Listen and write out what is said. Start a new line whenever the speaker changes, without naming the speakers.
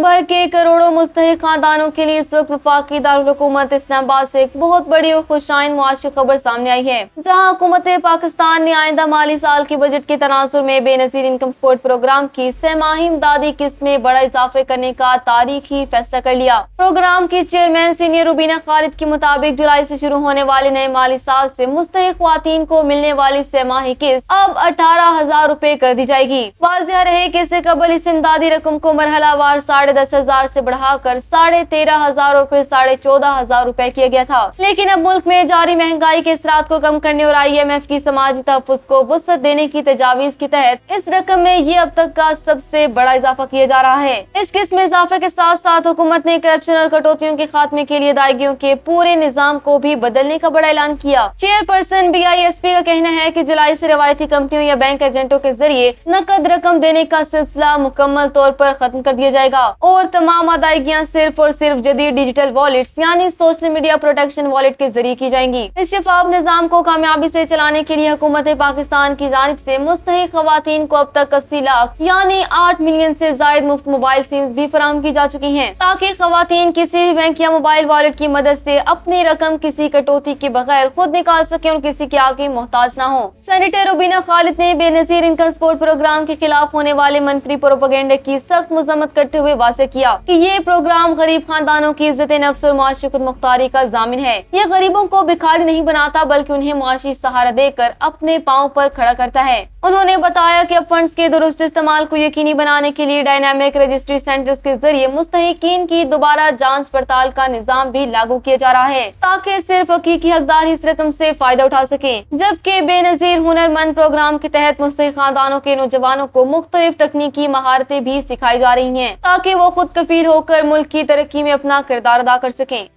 भर के करोड़ों मुस्तहिक खानदानों के लिए इस वक्त वफाकी दारुल हुकूमत इस्लामाबाद से एक बहुत बड़ी और खुशाइन मुआशी खबर सामने आई है, जहां हुकूमत पाकिस्तान ने आइंदा माली साल के बजट के तनाजुर में बेनजीर इनकम सपोर्ट प्रोग्राम की सहमाही इमदादी किस्त में बड़ा इजाफे करने का तारीखी फैसला कर लिया। प्रोग्राम की चेयरमैन सीनियर रुबीना खालिद के मुताबिक जुलाई से शुरू होने वाले नए माली साल से मुस्तहिक ख्वातीन को मिलने वाली सहमाही किस्त अब 18,000 रुपए कर दी जाएगी। वाज़ेह रहे कि इससे कबल इस इमदादी रकम को मरहलावार 10,500 से बढ़ाकर 13,500 और फिर 14,500 रुपए किया गया था, लेकिन अब मुल्क में जारी महंगाई के असरात को कम करने और IMF की समाजी तहफ़्फ़ुज़ को वुसअत देने की तजावीज़ के तहत इस रकम में ये अब तक का सबसे बड़ा इजाफा किया जा रहा है। इस किस्त में इजाफे के साथ साथ हुकूमत ने करप्शन और कटौतियों के खात्मे के लिए अदायगियों के पूरे निजाम को भी बदलने का बड़ा ऐलान किया। चेयरपर्सन BISP का कहना है कि जुलाई से रवायती कंपनियों या बैंक एजेंटों के जरिए नकद रकम देने का सिलसिला मुकम्मल तौर पर खत्म कर दिया जाएगा और तमाम अदायगियां सिर्फ और सिर्फ जदीद डिजिटल वॉलेट्स यानी सोशल मीडिया प्रोटेक्शन वॉलेट के जरिए की जाएंगी। इस शफाफ निजाम को कामयाबी से चलाने के लिए हुकूमत पाकिस्तान की जानिब से मुस्तहिक खवातीन को अब तक 80 लाख यानी 8 मिलियन से जायद मुफ्त मोबाइल सिम्स भी फराहम की जा चुकी हैं, ताकि खवातीन किसी भी बैंक या मोबाइल वॉलेट की मदद से अपनी रकम किसी कटौती के बगैर खुद निकाल सके और किसी के आगे मोहताज न हो। सेनेटर रुबीना खालिद ने बेनजीर इनकम सपोर्ट प्रोग्राम के खिलाफ होने वाले मनफी प्रोपेगेंडे की सख्त मजम्मत करते हुए वाज़ेह किया कि ये प्रोग्राम गरीब खानदानों की इज्जत नफ्स और मुआशी खुदमुख्तारी का जामिन है। ये गरीबों को भिखारी नहीं बनाता बल्कि उन्हें मुआशी सहारा देकर अपने पाँव पर खड़ा करता है। उन्होंने बताया कि अब फंड्स के दुरुस्त इस्तेमाल को यकीनी बनाने के लिए डायनामिक रजिस्ट्री सेंटर्स के जरिए मुस्तहिकीन की दोबारा जांच पड़ताल का निजाम भी लागू किया जा रहा है, ताकि सिर्फ हकीकी हकदार इस रकम से फायदा उठा सके। जबकि बेनजीर हुनरमंद प्रोग्राम के तहत मुस्तहिक खानदानों के नौजवानों को मुख्तलिफ तकनीकी महारतें भी सिखाई जा रही हैं, ताकि वो खुद कफील होकर मुल्क की तरक्की में अपना किरदार अदा कर सकें।